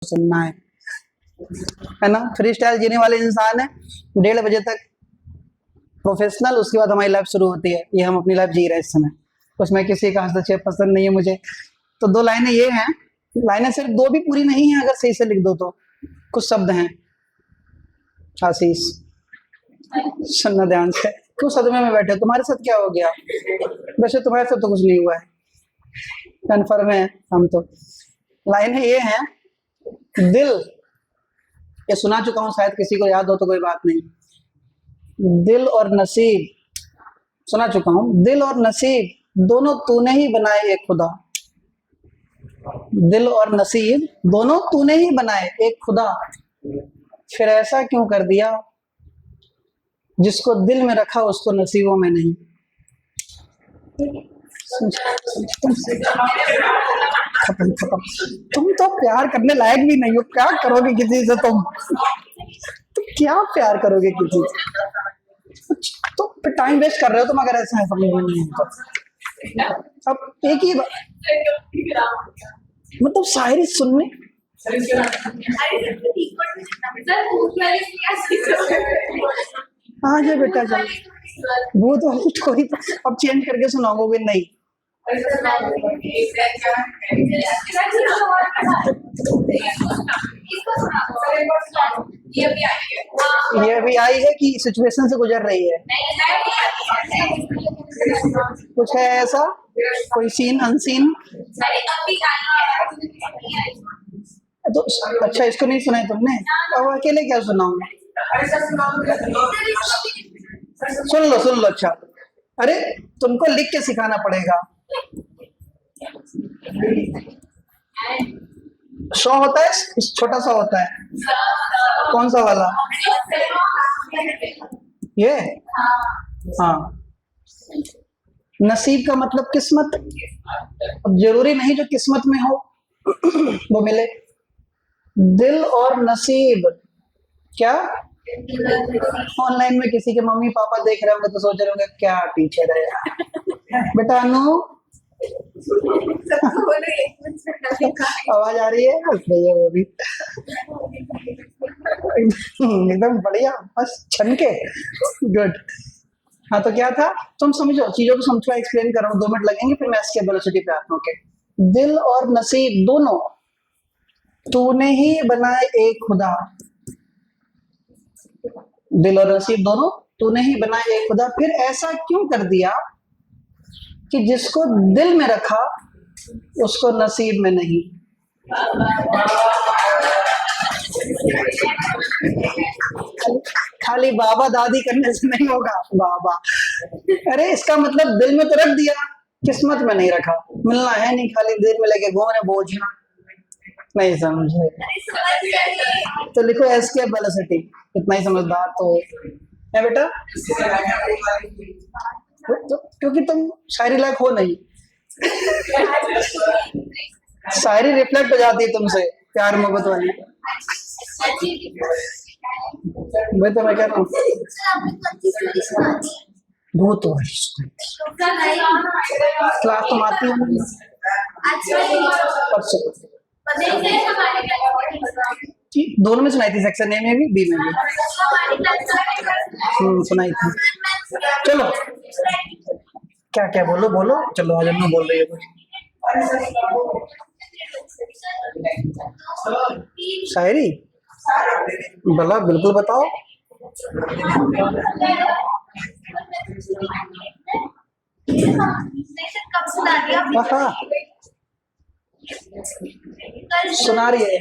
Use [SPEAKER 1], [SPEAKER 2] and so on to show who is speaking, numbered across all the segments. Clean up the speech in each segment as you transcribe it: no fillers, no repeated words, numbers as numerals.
[SPEAKER 1] सुनना है ना। फ्री स्टाइल जीने वाले इंसान है, 1:30 बजे तक प्रोफेशनल, उसके बाद हमारी लाइफ शुरू होती है। ये हम अपनी लाइफ जी रहे हैं इस समय, उसमें किसी का हस्तक्षेप पसंद नहीं है मुझे। तो 2 लाइनें ये हैं, लाइनें सिर्फ 2 भी पूरी नहीं है अगर सही से लिख दो तो। कुछ शब्द हैं, आशीष सुनना ध्यान से। क्यों सदमे में बैठे, तुम्हारे साथ क्या हो गया? वैसे तुम्हारे साथ तो कुछ नहीं हुआ है, कन्फर्म है हम तो। लाइनें ये हैं, दिल, ये सुना चुका हूं, शायद किसी को याद हो तो कोई बात नहीं। दिल और नसीब सुना चुका हूं। दिल और नसीब दोनों तूने ही बनाए एक खुदा। दिल और नसीब दोनों तूने ही बनाए एक खुदा, फिर ऐसा क्यों कर दिया, जिसको दिल में रखा उसको नसीबों में नहीं। खत्म खत्म। तुम तो प्यार करने लायक भी नहीं हो, क्या करोगे किसी से तुम क्या प्यार करोगे किसी से? तो टाइम वेस्ट कर रहे हो तुम अगर ऐसा है समझ में नहीं तो। अब एक ही मतलब शायरी सुनने, हाँ जी बेटा चल, वो तो कोई अब चेंज करके सुनाओगे नहीं। ये अभी आई है कि सिचुएशन से गुजर रही है? कुछ है ऐसा, कोई सीन अनसीन? तो अच्छा, इसको नहीं सुना है तुमने? अब अकेले क्या सुनाऊं? सुन लो। अच्छा, अरे तुमको लिख के सिखाना पड़ेगा। शो होता है, छोटा सा होता है, कौन सा वाला? ये हाँ। नसीब का मतलब किस्मत। अब जरूरी नहीं जो किस्मत में हो वो मिले। दिल और नसीब क्या? ऑनलाइन में किसी के मम्मी पापा देख रहे होंगे तो सोच रहे होंगे क्या टीचर है बेटा। अनु आवाज आ रही है? भैया वो भी एकदम बढ़िया, बस छनके गुड। हाँ तो क्या था, तुम समझो चीजों को, थोड़ा एक्सप्लेन कर रहा हूँ, 2 मिनट लगेंगे, फिर मैं इसके वेलोसिटी पे आता हूँ। दिल और नसीब दोनों तूने ही बनाए एक खुदा। दिल और नसीब दोनों तूने ही बनाए एक खुदा, फिर ऐसा क्यों कर दिया कि जिसको दिल में रखा उसको नसीब में नहीं। खाली बाबा दादी करने से नहीं होगा बाबा। अरे इसका मतलब दिल में तो रख दिया, किस्मत में नहीं रखा। मिलना है नहीं, खाली दिल में लेके घूम रहे बोझ। नहीं समझे तो लिखो एसके वेलोसिटी। इतना ही समझदार तो है बेटा, तो क्योंकि तुम शायरी लायक हो नहीं। शायरी रिफ्लेक्ट हो जाती है तुमसे, प्यार मोहब्बत वाली। मैं तो मैं कह रहा हूँ भूत क्लास तुम आती हो परसों? दोनों में सुनाई थी, सेक्शन ए में भी बी में भी सुनाई थी। चलो क्या क्या बोलो चलो, आज मैं बोल रही है कुछ शायरी भला, बिल्कुल बताओ। हाँ सुना रही है।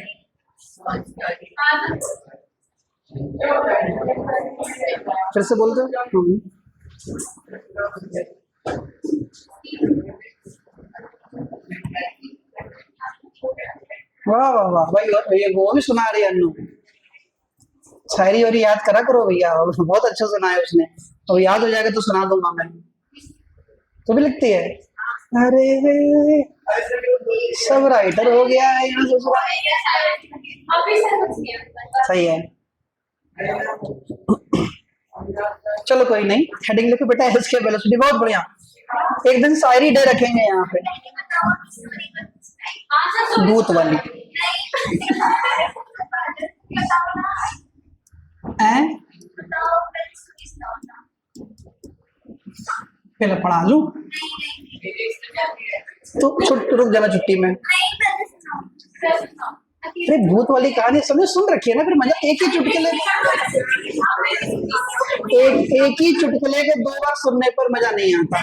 [SPEAKER 1] फिर से बोल दो। वाह वाह वाह भाई, ये वो भी सुना रही है अन्नू। शायरी और याद करा करो भैया, बहुत अच्छा सुना है उसने। तो याद हो जाएगा तो सुना दूंगा मैं। तो भी लिखती है? अरे सब राइटर हो गया है यहाँ से। सही है, चलो कोई नहीं। हेडिंग लिखो बेटा, एसके वेलोसिटी। बहुत बढ़िया, एक दिन शायरी डे रखेंगे यहाँ पे। दूत वाली हैं? पहले पढ़ा लूं तो रुक जाना छुट्टी में। अरे भूत वाली कहानी सबने सुन रखी है ना, फिर मजा एक ही चुटकुले एक ही चुटकुले के 2 बार सुनने पर मजा नहीं आता।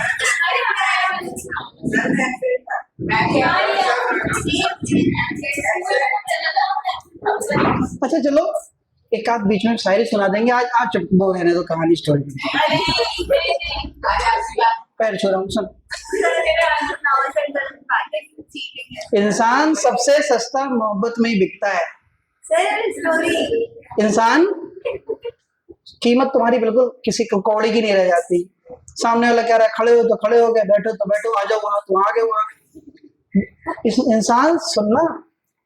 [SPEAKER 1] अच्छा चलो एक आध बीच में शायरी सुना देंगे आज। आज चुप वो रहने दो, कहानी स्टोरी पैर छो रहा हूँ। सुन, इंसान सबसे सस्ता मोहब्बत में ही बिकता है। इंसान कीमत तुम्हारी बिल्कुल किसी कौड़ी की नहीं रह जाती। सामने वाला कह रहा है खड़े हो तो खड़े हो गए, बैठो तो बैठो, आ जाओ वहां तो आ गए वहां। इंसान सुनना,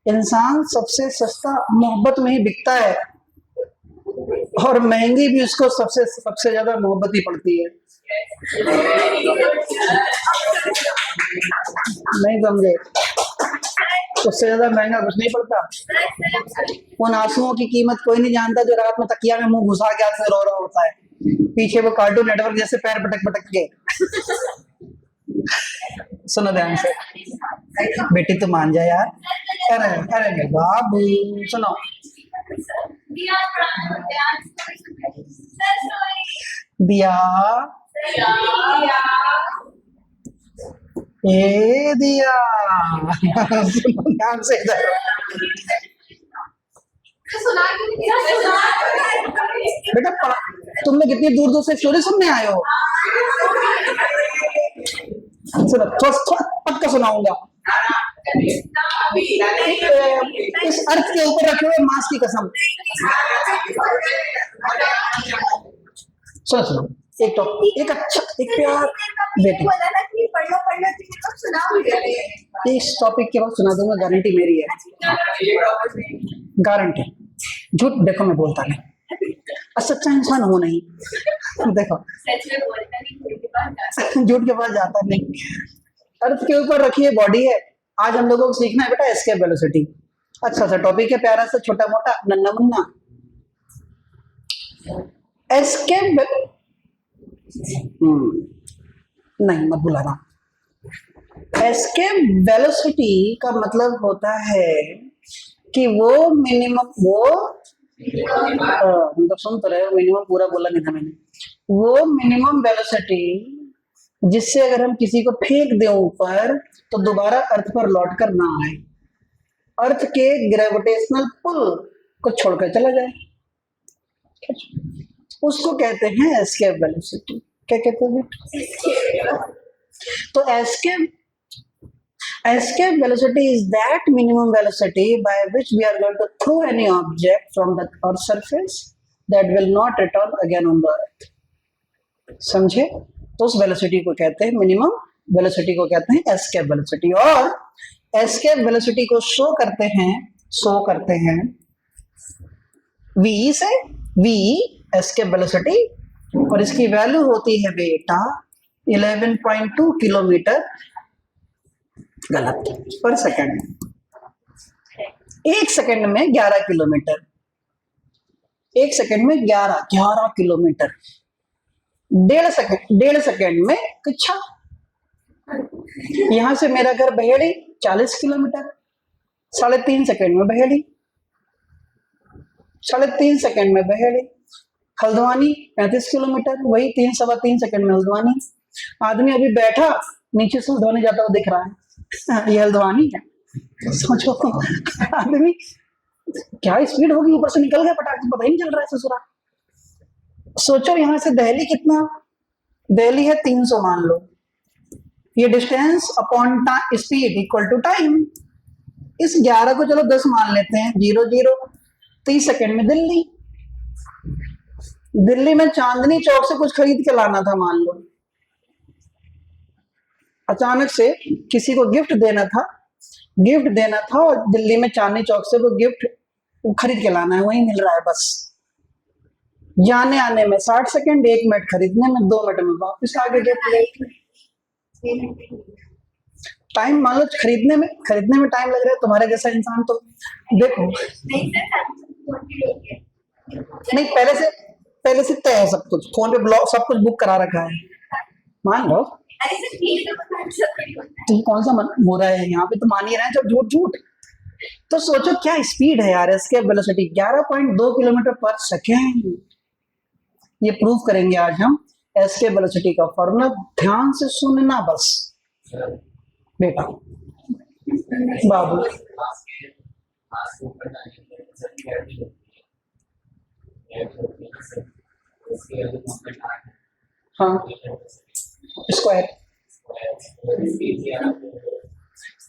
[SPEAKER 1] इंसान सबसे सस्ता मोहब्बत में ही बिकता है और महंगी भी उसको सबसे ज्यादा मोहब्बत ही पड़ती है। नहीं समझे? उससे ज्यादा महंगा कुछ नहीं पड़ता। उन आंसुओं की कीमत कोई नहीं जानता जो रात में तकिया में मुंह घुसा के आदमी रो रहा होता है, पीछे वो कार्टून नेटवर्क जैसे पैर पटक पटक के। सुनो ध्यान से, बेटी तू मान जा यार। अरे बाबू सुनो, दिया ए दिया ध्यान से इधर। बेटा तुमने कितनी दूर दूर से स्टोरी सुनने आए हो? सुनो थोड़ा पक्का सुनाऊंगा। इस अर्थ के ऊपर रखे हुए मांस की कसम। सुनो सुनो, एक तो एक अच्छा एक प्यार बेटी, इस टॉपिक के बाद सुना दूंगा, गारंटी मेरी है, गारंटी। झूठ देखो मैं बोलता नहीं, सच्चा इंसान हो नहीं। देखो झूठ के पास जाता नहीं। अर्थ के ऊपर रखिए बॉडी है। आज हम लोगों को सीखना है बेटा एस्केप वेलोसिटी। अच्छा सा टॉपिक है, प्यारा सा, छोटा मोटा, नन्ना मुन्ना। एस्केप नहीं मत बुलाना। एस्केप वेलोसिटी का मतलब होता है कि वो मिनिमम, वो मतलब सुन तो रहे हो, मिनिमम पूरा बोला नहीं था मैंने। वो मिनिमम वेलोसिटी जिससे अगर हम किसी को फेंक दें ऊपर तो दोबारा अर्थ पर लौट कर ना आए, अर्थ के ग्रेविटेशनल पुल को छोड़कर चला जाए, उसको कहते हैं एस्केप वेलोसिटी। क्या कहते हैं? तो escape velocity is that minimum velocity by which we are going to throw any object from the earth surface that will not return again on the earth. समझे? तो उस वेलोसिटी को कहते हैं, मिनिमम वेलोसिटी को कहते हैं एस्केप वेलोसिटी। और एस्केप वेलोसिटी को शो करते हैं v से, v एस्केप वेलोसिटी, और इसकी वैल्यू होती है बेटा 11.2 किलोमीटर, गलत, पर सेकंड। 1 सेकंड में 11 किलोमीटर, 1 सेकंड में 11 किलोमीटर। 1.5 सेकंड में किच्छा। यहां से मेरा घर बहेड़ी 40 किलोमीटर, 3.5 सेकंड में बहेड़ी, 3.5 सेकंड में बहेड़ी। हल्द्वानी 35 किलोमीटर, वही 3-3.25 सेकंड में हल्द्वानी। आदमी अभी बैठा नीचे से हल्द्वानी जाता हुआ दिख रहा है, ये हल्द्वानी है। सोचो आदमी क्या स्पीड होगी, ऊपर से निकल गया पटाख, पता ही नहीं चल रहा है ससुरा। सोचो यहाँ से दिल्ली कितना, दिल्ली है 300 मान लो, ये distance upon speed equal to time. इस 11 को चलो 10 मान लेते हैं, 0 30 सेकंड में दिल्ली में चांदनी चौक से कुछ खरीद के लाना था मान लो, अचानक से किसी को गिफ्ट देना था और दिल्ली में चांदनी चौक से वो गिफ्ट खरीद के लाना है, वही मिल रहा है बस। जाने आने में 60 सेकंड, 1 मिनट खरीदने में, 2 मिनट में वापस आ गए गिफ्ट। टाइम मान लो खरीदने में टाइम लग रहा है तुम्हारे जैसा इंसान तो देखो नहीं, पहले से तय है सब कुछ, फोन पे ब्लॉग सब कुछ बुक करा रखा है, मान लो। तो ये कौन सा हो रहा है यहाँ पे, तो मान ही रहे हैं जब झूठ झूठ। तो सोचो क्या स्पीड है यार, इसके वेलोसिटी 11.2 किलोमीटर पर सेकेंड। ये प्रूव करेंगे आज हम। एस के वेलोसिटी का फॉर्मूला ध्यान से सुनना बस बेटा बाबू। हाँ स्क्वायर,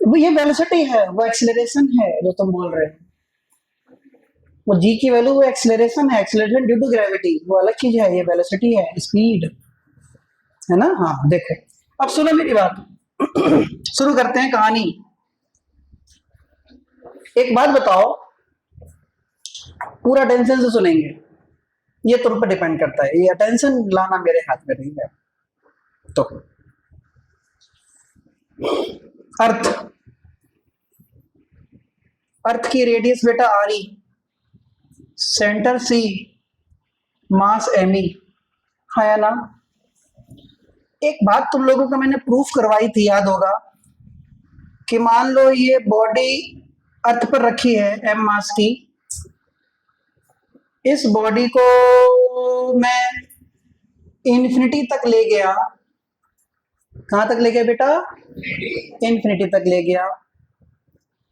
[SPEAKER 1] वो ये वेलोसिटी है, वो एक्सीलरेशन है जो तुम बोल रहे हो। वो जी की वैल्यू वो एक्सीलरेशन है, एक्सीलरेशन ड्यू टू ग्रेविटी, वो अलग चीज है, ये वेलोसिटी है, स्पीड है ना। हाँ देखो अब सुनो मेरी बात। शुरू करते हैं कहानी। एक बात बताओ, पूरा अटेंशन से सुनेंगे, ये तुम पर डिपेंड करता है, ये अटेंशन लाना मेरे हाथ में नहीं है। तो अर्थ की रेडियस बेटा आर ई, सेंटर सी, मास एम ई, है ना। एक बात तुम लोगों को मैंने प्रूफ करवाई थी, याद होगा, कि मान लो ये बॉडी अर्थ पर रखी है एम मास की, इस बॉडी को मैं इन्फिनिटी तक ले गया। कहां तक ले गया बेटा? इन्फिनिटी तक ले गया।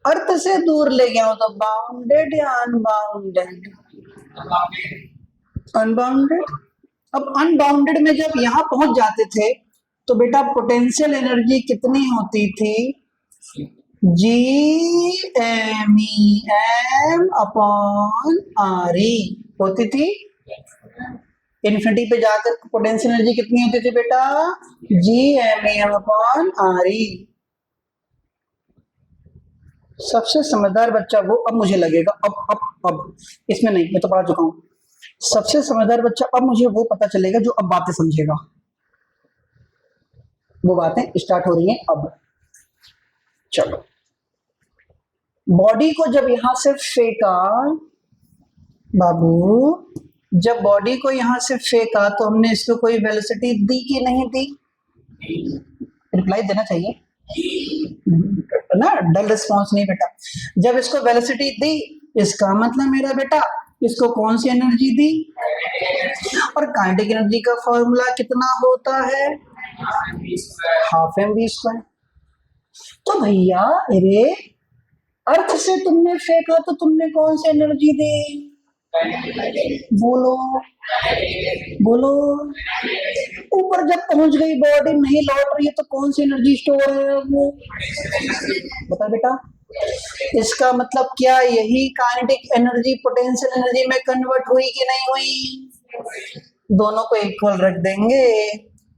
[SPEAKER 1] अर्थ से दूर ले गया तो बाउंडेड या अनबाउंडेड? अनबाउंडेड। अब अनबाउंडेड में जब यहां पहुंच जाते थे तो बेटा पोटेंशियल एनर्जी कितनी होती थी? G M E M upon R E होती थी। इन्फिनिटी पे जाकर पोटेंशियल एनर्जी कितनी होती थी बेटा? G M E M upon R E. सबसे समझदार बच्चा वो, अब मुझे लगेगा अब इसमें नहीं, मैं तो पढ़ा चुका हूं। सबसे समझदार बच्चा अब मुझे वो पता चलेगा जो अब बातें समझेगा। वो बातें स्टार्ट हो रही हैं अब। चलो, बॉडी को जब यहां से फेंका बाबू, जब बॉडी को यहां से फेंका तो हमने इसको कोई वेलोसिटी दी कि नहीं दी? रिप्लाई देना चाहिए ना, डल रिस्पॉन्स नहीं बेटा। जब इसको वेलोसिटी दी, इसका मतलब मेरा बेटा इसको कौन सी एनर्जी दी? और काइनेटिक एनर्जी का फॉर्मूला कितना होता है? Half M V square. तो भैया अरे अर्थ से तुमने फेंका तो तुमने कौन सी एनर्जी दी? बोलो बोलो। ऊपर जब पहुंच गई बॉडी नहीं लौट रही है तो कौन सी एनर्जी स्टोर है वो? बता बेटा। इसका मतलब क्या यही काइनेटिक एनर्जी पोटेंशियल एनर्जी में कन्वर्ट हुई कि नहीं हुई? दोनों को इक्वल रख देंगे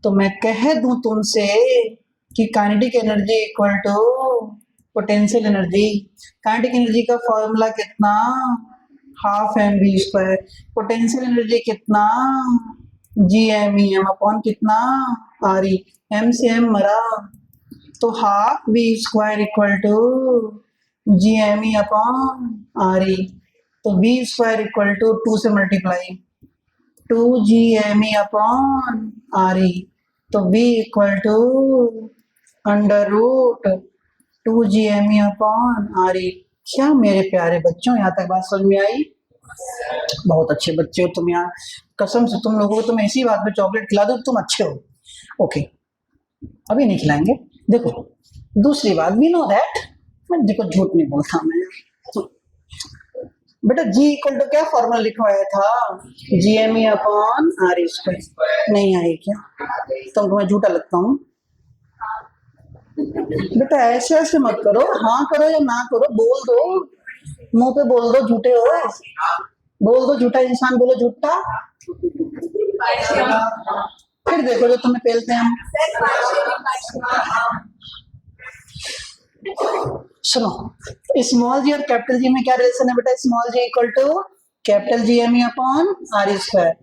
[SPEAKER 1] तो मैं कह दूं तुमसे कि kinetic energy equal to potential energy. Kinetic energy का फॉर्मूला कितना? Half M V square. Potential energy कितना? G M E M upon कितना? R E. एम से एम मरा तो half V square equal to G M E upon R E. तो V square equal to 2 से multiply 2 G M E upon R E. तो V equal to under root 2 G M E upon R ई। क्या मेरे प्यारे बच्चों, यहाँ तक बात समझ में आई? बहुत अच्छे बच्चे हो तुम यार, कसम से तुम लोगों को तुम ऐसी बात पे चॉकलेट खिला दो तुम अच्छे हो। ओके, अभी नहीं खिलाएंगे। देखो दूसरी बात, वी नो दैट, मैं देखो झूठ नहीं बोलता मैं। बेटा जी इक्वल टू क्या फॉर्मूला लिखवाया था? G M E upon R E square. नहीं आए क्या? तुमको मैं झूठा लगता हूँ? बेटा ऐसे ऐसे मत करो, हाँ करो या ना करो, बोल दो, मुंह पे बोल दो झूठे हो, बोल दो झूठा इंसान, बोलो झूठा। फिर देखो जो तुम्हें पेलते हैं हम। सुनो, स्मॉल जी और कैपिटल जी में क्या रिलेशन है बेटा? Small G equal to capital G M E upon R E square.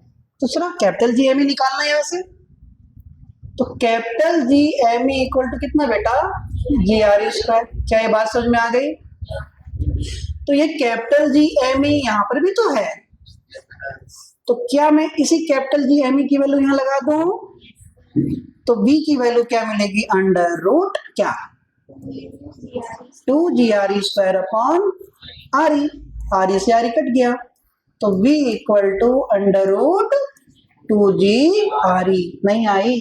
[SPEAKER 1] तो सुनो, कैपिटल जी एम ई निकालना है यहाँ से, तो capital G M E equal to कितना बेटा, जी आर स्क्वायर। क्या ये बात समझ में आ गई? तो ये कैपिटल जी एम ई यहाँ पर भी तो है, तो क्या मैं इसी कैपिटल जी एम ई की वैल्यू यहाँ लगा दूं, तो v की वैल्यू क्या मिलेगी, अंडर रूट क्या, 2 GRE² अपॉन RE, RE से RE कट गया, तो v equal to under root 2GRE। नहीं आई?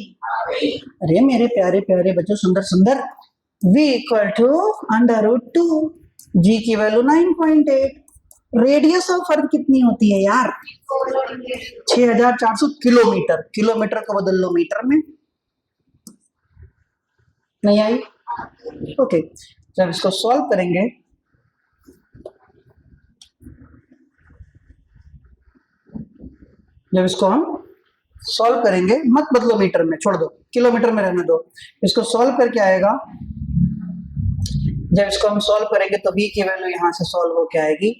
[SPEAKER 1] अरे मेरे प्यारे प्यारे बच्चों, सुंदर सुंदर, v equal to under root 2, g की वैल्यू 9.8। रेडियस ऑफ अर्थ कितनी होती है यार, 6400 किलोमीटर। किलोमीटर को बदल लो मीटर में। नहीं आई? ओके, जब इसको सॉल्व करेंगे, जब इसको हम सॉल्व करेंगे, मत बदलो मीटर में, छोड़ दो, किलोमीटर में रहने दो। इसको सॉल्व करके आएगा, जब इसको हम सॉल्व करेंगे तो v की वैल्यू यहां से सॉल्व होके आएगी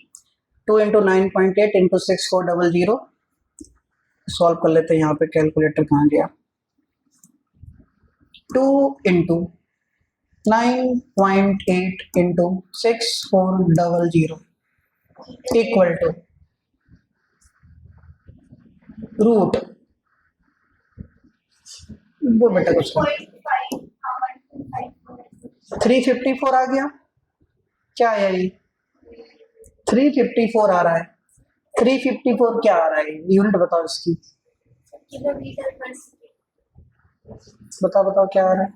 [SPEAKER 1] 2 × 9.8 × 6400। सॉल्व कर लेते हैं, यहाँ पे कैलकुलेटर कहाँ गया, 2 × 9.8 × 6400 इक्वल टू रूट, वो बेटा कुछ 354 आ गया। क्या है ये, 354 आ रहा है। 354 क्या आ रहा है, यूनिट बताओ इसकी, बताओ बताओ क्या आ रहा है।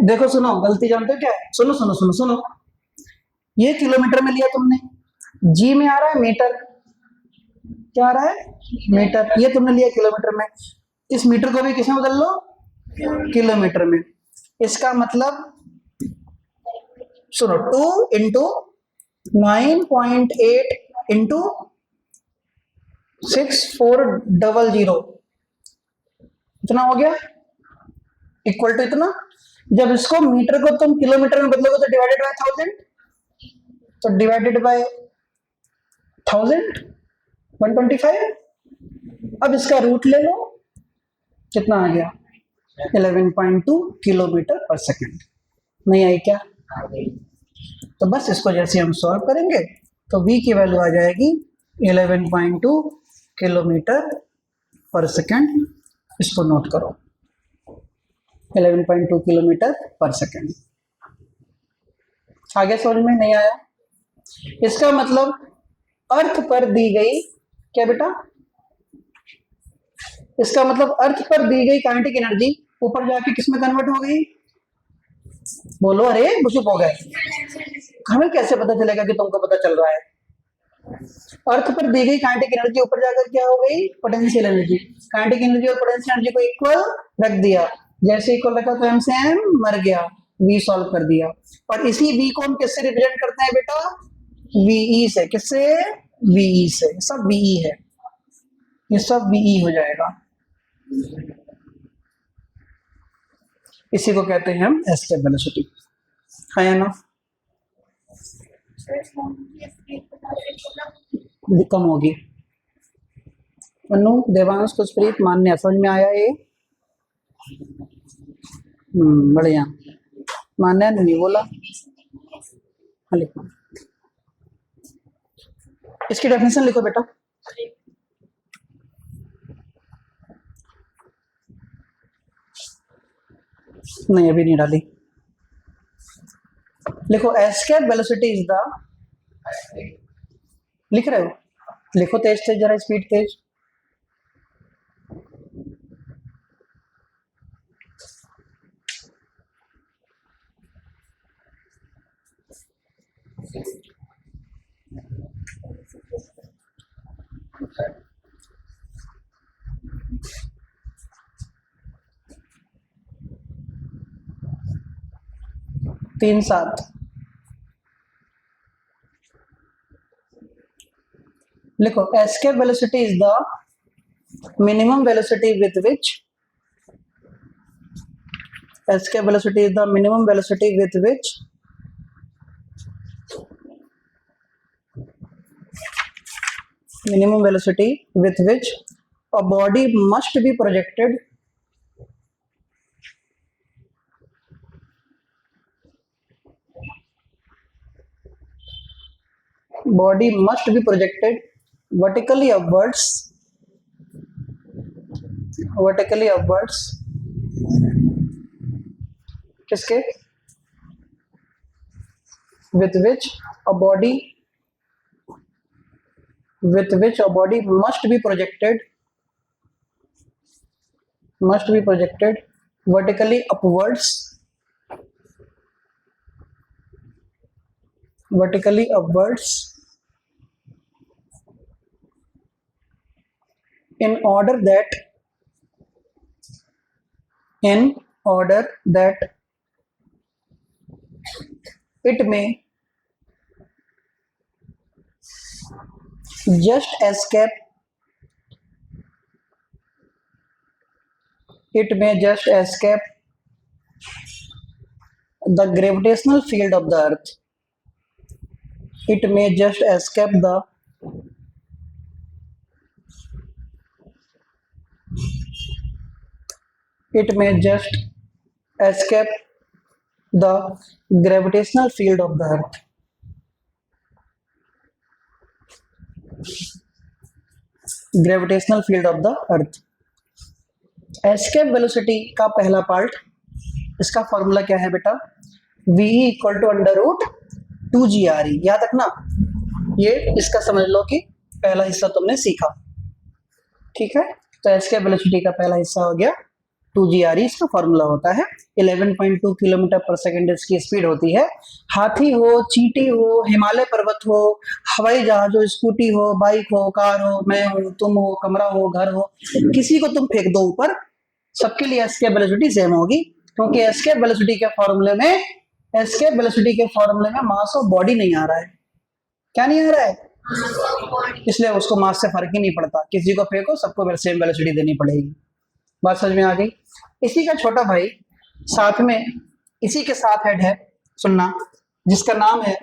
[SPEAKER 1] देखो सुनो, गलती जानते हो क्या है, सुनो सुनो सुनो सुनो, ये किलोमीटर में लिया तुमने, जी में आ रहा है मीटर, क्या आ रहा है, मीटर, ये तुमने लिया किलोमीटर में, इस मीटर को भी किसमें बदल लो, किलोमीटर में। इसका मतलब सुनो, 2 × 9.8 × 6400 इतना हो गया, इक्वल टू इतना। जब इसको मीटर को तुम किलोमीटर में बदलोगे तो डिवाइडेड बाय 1000, तो डिवाइडेड बाय 1000 125। अब इसका रूट ले लो, कितना आ गया, 11.2 किलोमीटर पर सेकंड। नहीं आई क्या? तो बस इसको जैसे हम सॉल्व करेंगे तो v की वैल्यू आ जाएगी 11.2 किलोमीटर पर सेकंड। इसको नोट करो, 11.2 किलोमीटर पर सेकंड। आगे समझ में नहीं आया? इसका मतलब अर्थ पर दी गई, क्या बेटा, इसका मतलब अर्थ पर दी गई काइनेटिक एनर्जी ऊपर जाके किस में कन्वर्ट हो गई, बोलो, अरे चुप हो गए, हमें कैसे पता चलेगा कि तुमको पता चल रहा है। अर्थ पर दी गई काइनेटिक एनर्जी ऊपर जाकर क्या हो गई, पोटेंशियल एनर्जी। काइनेटिक एनर्जी और पोटेंशियल एनर्जी को इक्वल रख दिया, जैसे इक्वल रखा तो एम से एम मर गया, v सॉल्व कर दिया। और इसी v को हम किससे रिप्रेजेंट करते हैं बेटा, ve से। किससे, ve से। सब ve है, ये सब ve हो जाएगा। इसी को कहते हैं हम एस्केप वेलोसिटी, है ना। कम होगी। अनु, देवांश, खुशप्रीत, मान्य, समझ में आया ये? बढ़िया। मान्य ने नहीं बोला, हाँ लिखो, इसकी डेफिनेशन लिखो बेटा। नहीं अभी नहीं डाली, लिखो एस्केप वेलोसिटी इज द, लिख रहे हो, लिखो तेज तेज, जरा स्पीड तेज। तीन सात लिखो, escape velocity is the minimum velocity with which, escape velocity is the minimum velocity with which minimum velocity with which a body must be projected vertically upwards किसके with which a body must be projected vertically upwards in order that it may just escape the gravitational field of the earth. It may just escape the gravitational field of the earth. Gravitational field of the earth. Escape velocity का पहला part, इसका formula क्या है बेटा? v equal to under root 2GRE. याद रखना, ये इसका समझ लो कि पहला हिस्सा तुमने सीखा, ठीक है? तो एस्केप वेलोसिटी का पहला हिस्सा हो गया 2GRE. इसका फॉर्मूला होता है 11.2 किलोमीटर पर सेकेंड इसकी स्पीड होती है. हाथी हो, चींटी हो, हिमालय पर्वत हो, हवाई जहाज हो, स्कूटी हो, बाइक हो, कार हो, मैं हूं, तुम हो, कमरा हो, घर हो, किसी को तुम फेंक दो ऊपर, सबके लिए एस्केप वेलोसिटी सेम होगी, क्योंकि एस्केप वेलोसिटी के फॉर्मूले में मास ऑफ बॉडी नहीं आ रहा है. क्या नहीं आ रहा है? इसलिए उसको मास से फर्क ही नहीं पड़ता. किसी को फेंको, सबको सेम वेलोसिटी देनी पड़ेगी. बात समझ में आ गई? इसी का छोटा भाई साथ में इसी के साथ हेड है, सुनना, जिसका नाम है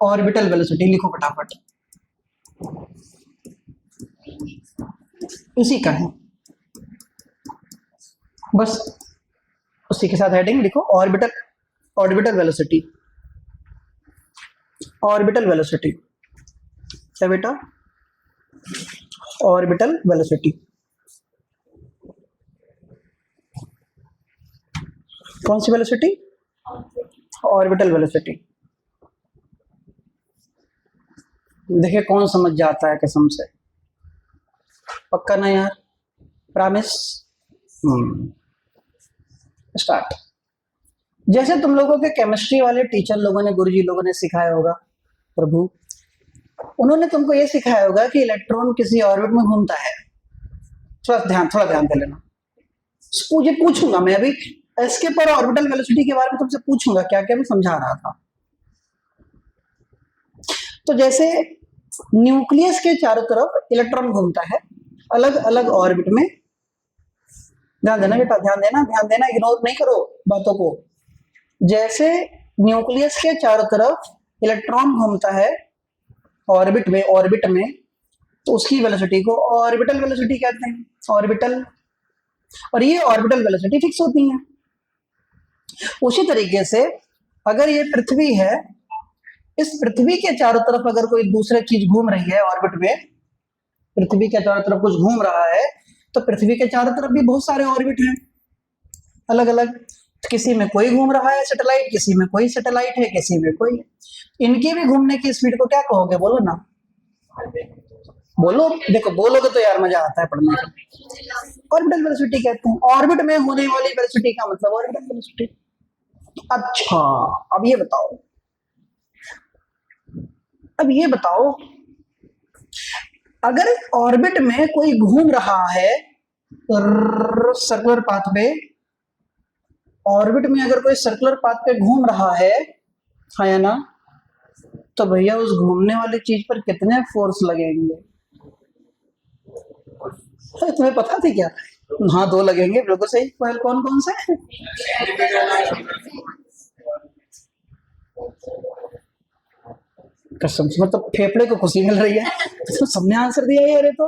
[SPEAKER 1] ऑर्बिटल वेलोसिटी. लिखो फटाफट, इसी का है, बस उसी के साथ हेडिंग लिखो, ऑर्बिटल वेलोसिटी. क्या बेटा? Orbital velocity. कौन सी वेलोसिटी? Orbital velocity. देखिए कौन समझ जाता है कसम से. पक्का ना यार? प्रॉमिस? स्टार्ट. जैसे तुम लोगों के केमिस्ट्री वाले टीचर लोगों ने, गुरुजी लोगों ने सिखाया होगा, प्रभु उन्होंने तुमको ये सिखाया होगा कि इलेक्ट्रॉन किसी ऑर्बिट में घूमता है. थोड़ा ध्यान दे लेना. मुझे पूछूंगा मैं अभी एस्केप और ऑर्बिटल वेलोसिटी के बारे में तुमसे पूछूंगा, क्या क्या मैं समझा रहा था. तो जैसे न्यूक्लियस के चारों तरफ इलेक्ट्रॉन घूमता है अलग अलग ऑर्बिट में. ध्यान देना बेटा, ध्यान देना, इग्नोर नहीं करो बातों को. जैसे न्यूक्लियस के चारों तरफ इलेक्ट्रॉन घूमता है ऑर्बिट में, तो उसकी वेलोसिटी को ऑर्बिटल वेलोसिटी कहते हैं. ऑर्बिटल, और ये ऑर्बिटल वेलोसिटी फिक्स होती है. उसी तरीके से अगर ये पृथ्वी है, इस पृथ्वी के चारों तरफ अगर कोई दूसरी चीज घूम रही है ऑर्बिट में, पृथ्वी के चारों तरफ कुछ घूम रहा है, तो पृथ्वी के चारों तरफ भी बहुत सारे ऑर्बिट हैं अलग अलग. किसी में कोई घूम रहा है सैटेलाइट, किसी में कोई सैटेलाइट है, किसी में कोई. इनके भी घूमने की स्पीड को क्या कहोगे? बोलो ना, बोलो. देखो बोलोगे तो यार मजा आता है पढ़ने का. ऑर्बिटल वेलोसिटी कहते हैं. ऑर्बिट में होने वाली वेलोसिटी का मतलब ऑर्बिटल वेलोसिटी. अच्छा, अब ये बताओ, अगर ऑर्बिट में कोई घूम रहा है सर्कुलर पाथ पे, ऑर्बिट में अगर कोई सर्कुलर पाथ पे घूम रहा है ना, तो भैया उस घूमने वाली चीज पर कितने फोर्स लगेंगे? तुम्हें पता थी क्या? हाँ, 2 लगेंगे, बिल्कुल सही. कौन कौन से? कसम से, मतलब फेफड़े को खुशी मिल रही है. तो सबने आंसर दिया यार ये तो।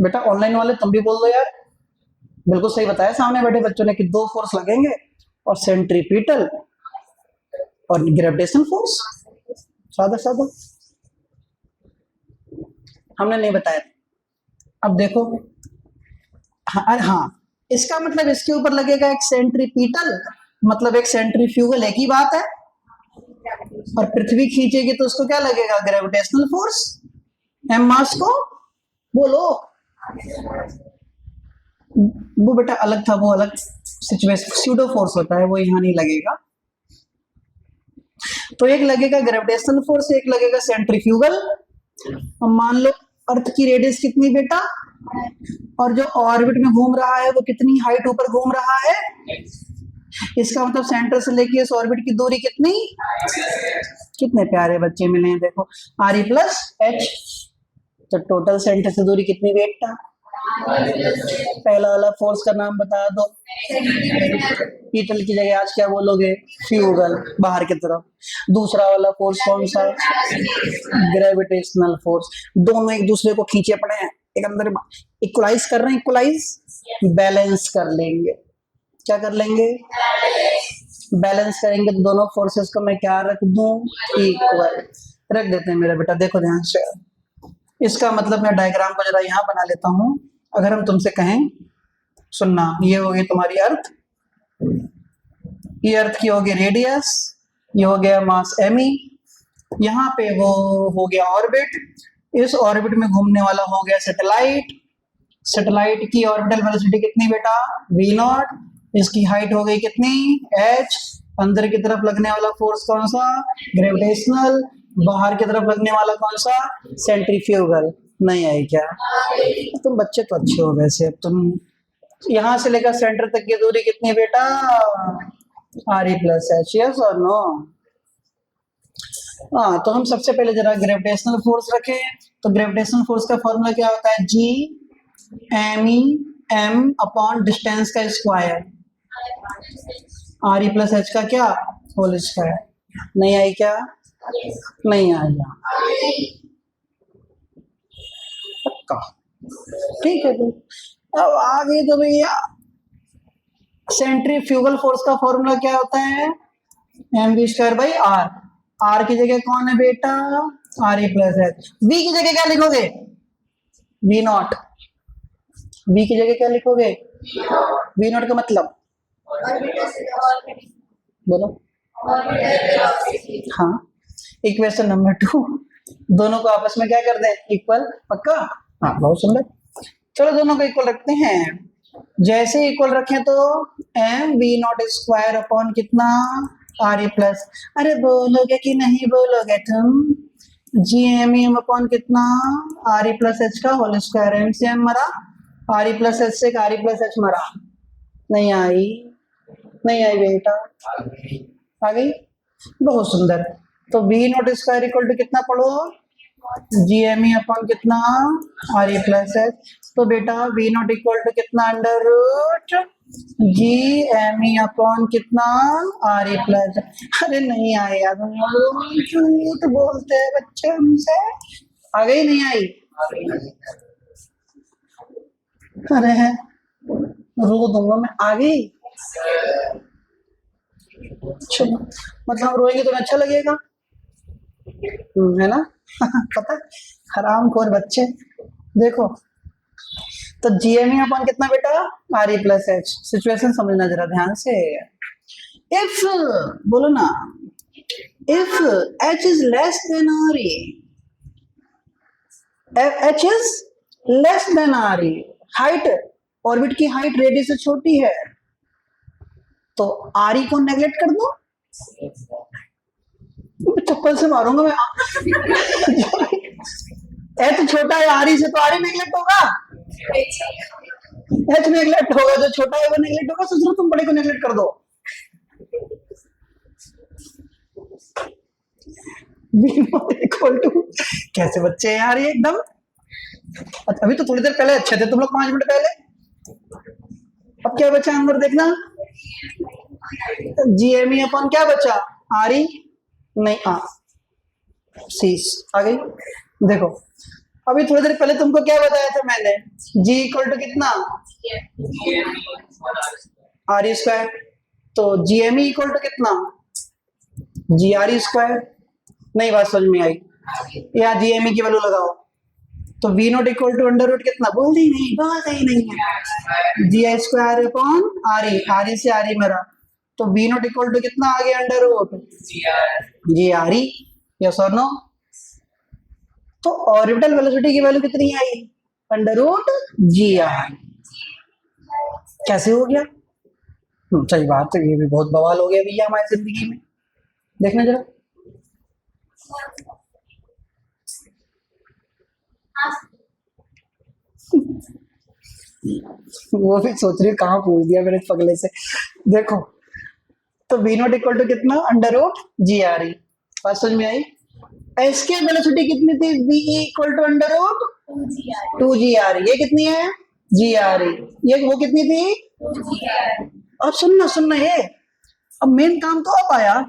[SPEAKER 1] बेटा ऑनलाइन वाले तुम भी बोल दो यार, बिल्कुल सही बताया सामने बैठे बच्चों ने कि 2 फोर्स लगेंगे और सेंट्रीपिटल और ग्रेविटेशनल फोर्स। सादा सादा हमने नहीं बताया। अब देखो, हाँ इसका मतलब इसके ऊपर लगेगा एक सेंट्रीपिटल, मतलब एक सेंट्रीफ्यूगल, एक ही बात है। और पृथ्वी खींचेगी तो उसको क्या लगेगा, ग्रेविटेशनल फोर्स। एम मास को बोलो, वो बेटा अलग था, वो अलग सिचुएशन, स्यूडो फोर्स होता है, वो यहाँ नहीं लगेगा। तो एक लगेगा ग्रेविटेशनल फोर्स, एक लगेगा सेंट्रीफ्यूगल। अब मान लो अर्थ की रेडियस कितनी बेटा, और जो ऑर्बिट में घूम रहा है वो कितनी हाइट ऊपर घूम रहा है, इसका मतलब सेंटर से लेके इस ऑर्बिट की दूरी कितनी, कितने प्यारे बच्चे मिले हैं देखो, RE प्लस H। तो टोटल सेंटर से दूरी कितनी बेटा, पहला वाला फोर्स का नाम बता दो, पीटल की जगह आज क्या बोलोगे, फ्यूगल, बाहर की तरफ। दूसरा वाला फोर्स कौन सा, ग्रेविटेशनल फोर्स। दोनों एक दूसरे को खींचे पड़े हैं, एक अंदर इक्वलाइज कर रहे हैं, इक्वलाइज बैलेंस कर लेंगे। क्या कर लेंगे, बैलेंस करेंगे। तो दोनों फोर्सेस को मैं क्या रख दूं, इक्वल रख देते हैं मेरा बेटा। देखो ध्यान से, इसका मतलब मैं डायग्राम को जरा यहाँ बना लेता हूं। अगर हम तुमसे कहें, सुनना, ये हो गई तुम्हारी अर्थ, ये अर्थ की हो गई रेडियस, ये हो गया मास ME, यहाँ पे वो हो गया ऑर्बिट, इस ऑर्बिट में घूमने वाला हो गया सैटेलाइट। सैटेलाइट की ऑर्बिटल वेलोसिटी कितनी बेटा, V0, इसकी हाइट हो गई कितनी, H। अंदर की तरफ लगने वाला फोर्स कौन सा, ग्रेविटेशनल। बाहर की तरफ लगने वाला कौन सा, सेंट्रीफ्यूगल। नहीं आई क्या, तुम बच्चे तो अच्छे हो वैसे। अब तुम यहां से लेकर सेंटर तक की दूरी कितनी बेटा, RE प्लस H, यस और नो। हाँ तो हम सबसे पहले जरा ग्रेविटेशनल फोर्स रखें। तो ग्रेविटेशनल फोर्स का फॉर्मूला क्या होता है, G M अपॉन डिस्टेंस का स्क्वायर, RE प्लस H का क्या, होल स्क्वायर। नहीं आई क्या, नहीं आया, पक्का, ठीक है। तो अब आगे तो भैया सेंट्रीफ्यूगल फोर्स का फॉर्मूला क्या होता है, mv²/r। R की जगह कौन है बेटा, RE प्लस H। V की जगह क्या लिखोगे, V0। V की जगह क्या लिखोगे, V0 का मतलब बोलो, हाँ। इक्वेशन नंबर 2, दोनों को आपस में क्या कर दें, इक्वल, पक्का, हाँ बहुत सुंदर। चलो दोनों को इक्वल रखते हैं। जैसे इक्वल रखें तो mv0² अपॉन कितना, RE प्लस, अरे बोलोगे कि नहीं बोलोगे तुम, GME अपॉन कितना, RE प्लस H का होल स्क्वायर। MCM मरा, RE प्लस H से RE प्लस H मरा, नहीं आई, नहीं आई बेटा, आ गई, बहुत सुंदर। तो V0² इक्वल टू कितना पढ़ो, GME अपॉन कितना, RE प्लस H। तो बेटा V0 इक्वल टू कितना, अंडर रूट GME अपॉन कितना, RE प्लस। अरे नहीं आए यार, झूठ बोलते हैं बच्चे हमसे। आ गई, नहीं आई, अरे है रो दूंगा मैं, आ गई। मतलब रोएंगे तो अच्छा लगेगा, है ना। पता, हरामखोर बच्चे। देखो तो GME अपॉन कितना बेटा, RE प्लस H। सिचुएशन समझना जरा ध्यान से। इफ, बोलो ना, if H is less than RE, H is less than RE, height, orbit की हाइट रेडियस से छोटी है, तो RE को नेगलेक्ट कर दो, चप्पल से मारूंगा मैं। H छोटा है RE से, तो RE नेगलेक्ट होगा, H नेगलेक्ट होगा, जो छोटा है वो नेगलेक्ट होगा। सोच लो तुम बड़े को नेगलेक्ट कर दो। कैसे बच्चे हैं यार ये एकदम। अभी तो थोड़ी देर पहले अच्छे थे तुम लोग, 5 मिनट पहले। अब क्या बचा अंदर देखना, GME अपॉन क्या बचा, RE नहीं, सीस आ गई। देखो अभी थोड़ी देर पहले तुमको क्या बताया था मैंने, g इक्वल टू कितना, आर ई स्क्वायर। तो G M E equal to कितना, जी आर ई स्क्वायर। नहीं बात समझ में आई, यहाँ जी एम ई की वैल्यू लगाओ। तो V not equal to under root कितना, बोल दी नहीं, बात ही नहीं है, G I square upon R E से आर ई मेरा। तो वी नॉट इक्वल टू कितना आ गया, अंडर रूट जी आर ई, यस और नो। तो ऑर्बिटल वेलोसिटी की वैल्यू कितनी आई, अंडर रूट जी आर। कैसे हो गया, सही बात है, ये भी बहुत बवाल हो गया भैया हमारी जिंदगी में। देखना जरा, वो भी सोच रही कहाँ पूछ दिया मेरे पगले से। देखो तो वी नॉट इक्वल टू कितना, under root G R E. बात समझ में आई। एस के वेलोसिटी कितनी थी, V equal to under root two G R E. ये कितनी है, जी आर ई। ये वो कितनी थी, अब सुनना ये, अब मेन काम तो अब आया।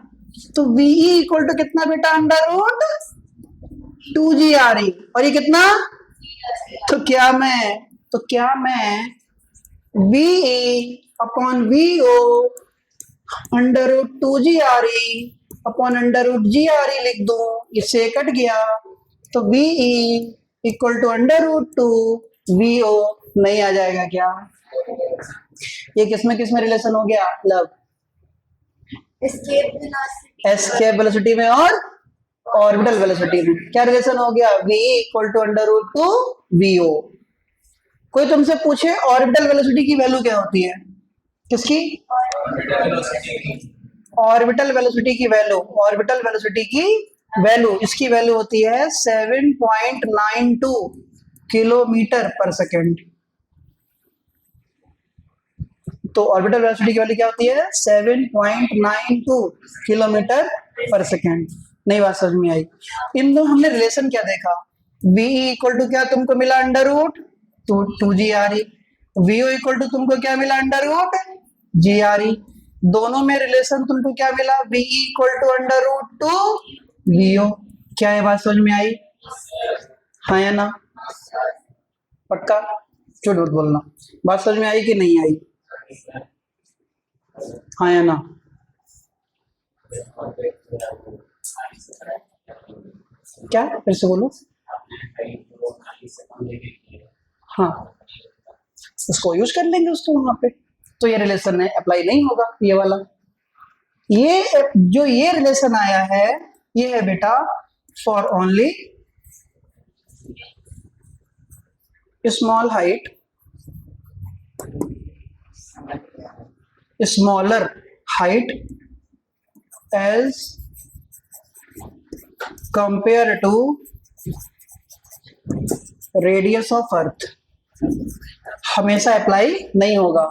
[SPEAKER 1] तो वी इक्वल टू कितना बेटा, under root two G R E. और ये कितना, तो क्या मैं V upon V O under root two G R E upon under root G R E लिख दूं, इससे कट गया। तो V equal to under root two V O नहीं आ जाएगा क्या। ये किसमें रिलेशन हो गया, मतलब एस्केप वेलोसिटी में और ऑर्बिटल वेलोसिटी में क्या रिलेशन हो गया, v equal to under root two V O. कोई तुमसे पूछे ऑर्बिटल वेलोसिटी की वैल्यू क्या होती है, किसकी, ऑर्बिटल वेलोसिटी की वैल्यू, इसकी वैल्यू होती है 7.92 किलोमीटर पर सेकेंड। तो ऑर्बिटल वेलोसिटी की वैल्यू क्या होती है, 7.92 किलोमीटर पर सेकेंड। नहीं बात समझ में आई। इन दोनों हमने रिलेशन क्या देखा, v इक्वल टू क्या तुमको मिला, under root two G R E. V O equal to तुमको क्या मिला, under root G R E. दोनों में रिलेशन तुमको क्या मिला, V equal to under root two V O. क्या ये बात समझ में आई, हाँ या ना, पक्का, झूठ बोलना, बात समझ में आई कि नहीं आई, हाँ या ना। क्या फिर से बोलो, हाँ उसको यूज कर लेंगे उसको वहां पे। तो ये रिलेशन है, अप्लाई नहीं होगा ये वाला। ये जो ये रिलेशन आया है, ये है बेटा for only small height, smaller height as compare to radius of earth. हमेशा अप्लाई नहीं होगा,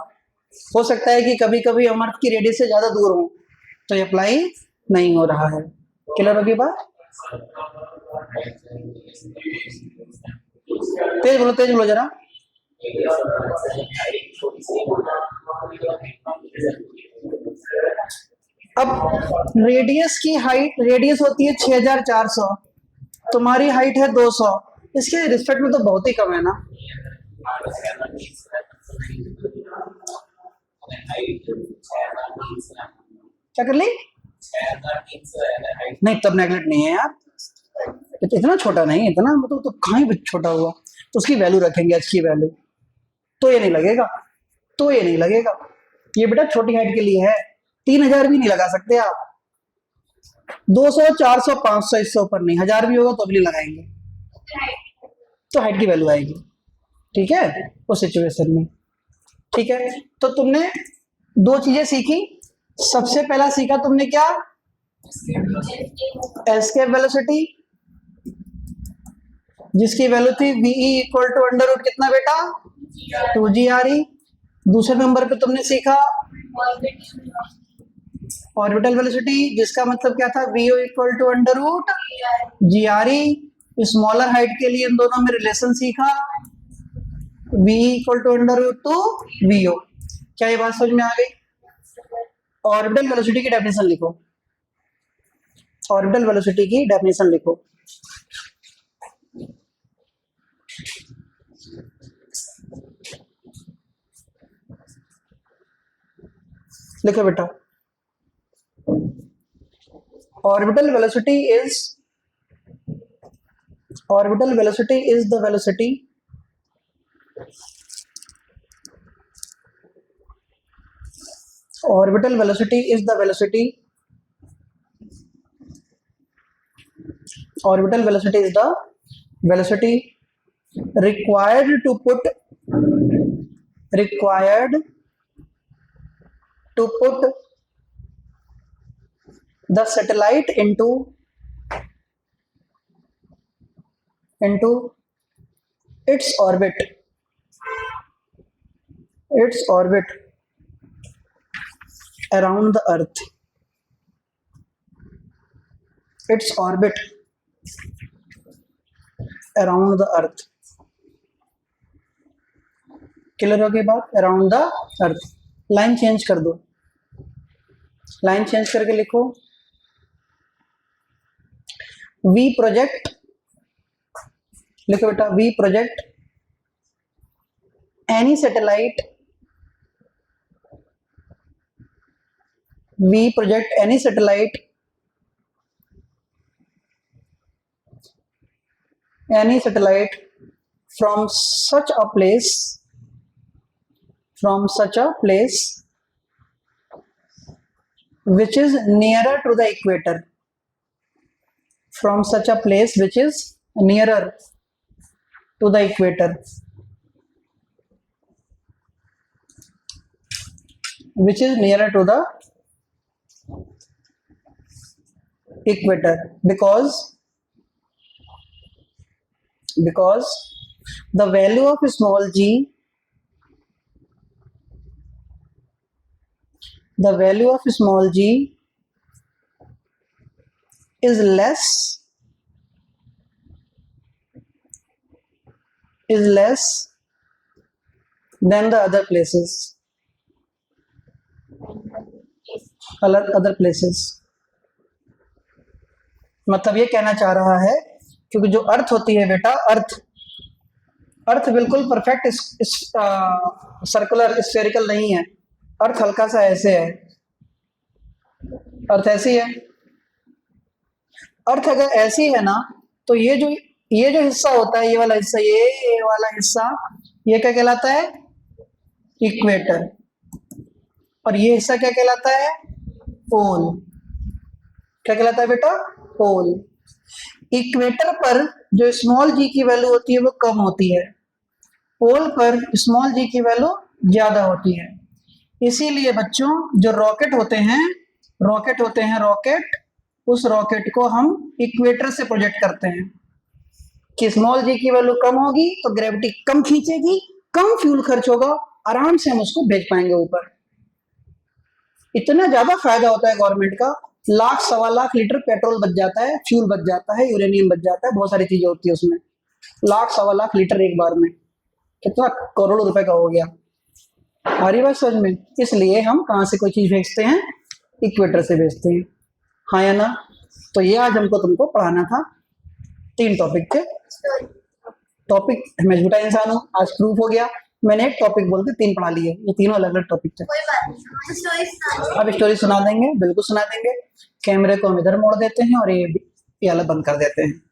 [SPEAKER 1] हो सकता है कि कभी कभी हम अर्थ की रेडियस से ज्यादा दूर हो, तो ये अप्लाई नहीं हो रहा है। क्लियर होगी बात, तेज बोलो जरा। अब रेडियस की हाइट, रेडियस होती है 6400, तुम्हारी हाइट है 200, इसके रिस्पेक्ट में तो बहुत ही कम है ना। क्या कर ली, नहीं तब नेगलेक्ट नहीं है यार, इतना छोटा नहीं, इतना मतलब तो कहीं भी छोटा हुआ, तो उसकी वैल्यू रखेंगे, एच की वैल्यू। तो ये नहीं लगेगा, ये बेटा छोटी हाइट के लिए है। 3000 भी नहीं लगा सकते आप, 200 400 500 इससे ऊपर नहीं, 1000 भी होगा तो भी नहीं लगाएंगे, तो हाइट की वैल्यू आएगी। ठीक है, उस सिचुएशन में। ठीक है, तो तुमने दो चीजें सीखी। सबसे पहला सीखा तुमने क्या, एस्केप वेलोसिटी, जिसकी वैल्यू थी V equal to under root कितना बेटा, 2GRE। दूसरे नंबर पे तुमने सीखा ऑर्बिटल वेलोसिटी, जिसका मतलब क्या था, V O equal to under root GRE। Smaller height के लिए इन दोनों में रिलेशन सीखा, v equal to under root two V O. क्या ये बात समझ में आ गई। ऑर्बिटल वेलोसिटी की डेफिनेशन लिखो, ऑर्बिटल वेलोसिटी की डेफिनेशन लिखो। लिखो बेटा, orbital velocity is the velocity orbital velocity is the velocity required to put the satellite into its orbit around the earth. Its orbit around the earth. Clear हो गई बात? Around the earth. Line change कर दो, line change करके लिखो, we project, लिखो बेटा, we project any satellite, from such a place which is nearer to the equator, from such a place which is nearer to the equator, because the value of small g is less than the other places. मतलब ये कहना चाह रहा है, क्योंकि जो अर्थ होती है बेटा, अर्थ बिल्कुल परफेक्ट सर्कुलर स्फेरिकल नहीं है। अर्थ हल्का सा ऐसे है, अर्थ ऐसी है। अर्थ अगर ऐसी है ना, तो ये जो हिस्सा होता है, ये वाला हिस्सा, ये क्या कहलाता है? इक्वेटर। और ये हिस्सा क्या कहलाता है? पोल। क्या कहलाता है बेटा? पोल। इक्वेटर पर जो स्मॉल जी की वैल्यू होती है वो कम होती है, पोल पर स्मॉल जी की वैल्यू ज्यादा होती है। इसीलिए बच्चों जो रॉकेट होते हैं, उस रॉकेट को हम इक्वेटर से प्रोजेक्ट करते हैं कि स्मॉल जी की वैल्यू कम होगी तो ग्रेविटी कम खींचेगी, कम फ्यूल खर्च होगा, आराम से हम उसको भेज पाएंगे ऊपर। इतना ज्यादा फायदा होता है गवर्नमेंट का, लाख सवा लाख लीटर पेट्रोल बच जाता है, फ्यूल बच जाता है, यूरेनियम बच जाता है, बहुत सारी चीजें होती है उसमें। लाख सवा लाख लीटर एक बार में, कितना करोड़ों रुपए का हो गया। हमारी बात समझ में? इसलिए हम कहाँ से कोई चीज भेजते हैं? इक्वेटर से भेजते हैं, हाँ या ना? तो ये आज हमको तुमको पढ़ाना था। 3 टॉपिक थे। टॉपिक मैं झूठा इंसान हूँ, आज प्रूफ हो गया। मैंने एक टॉपिक बोल के 3 पढ़ा लिए, ये तीनों अलग अलग टॉपिक थे। अब स्टोरी सुना देंगे, बिल्कुल सुना देंगे। कैमरे को हम इधर मोड़ देते हैं और ये अलग बंद कर देते हैं।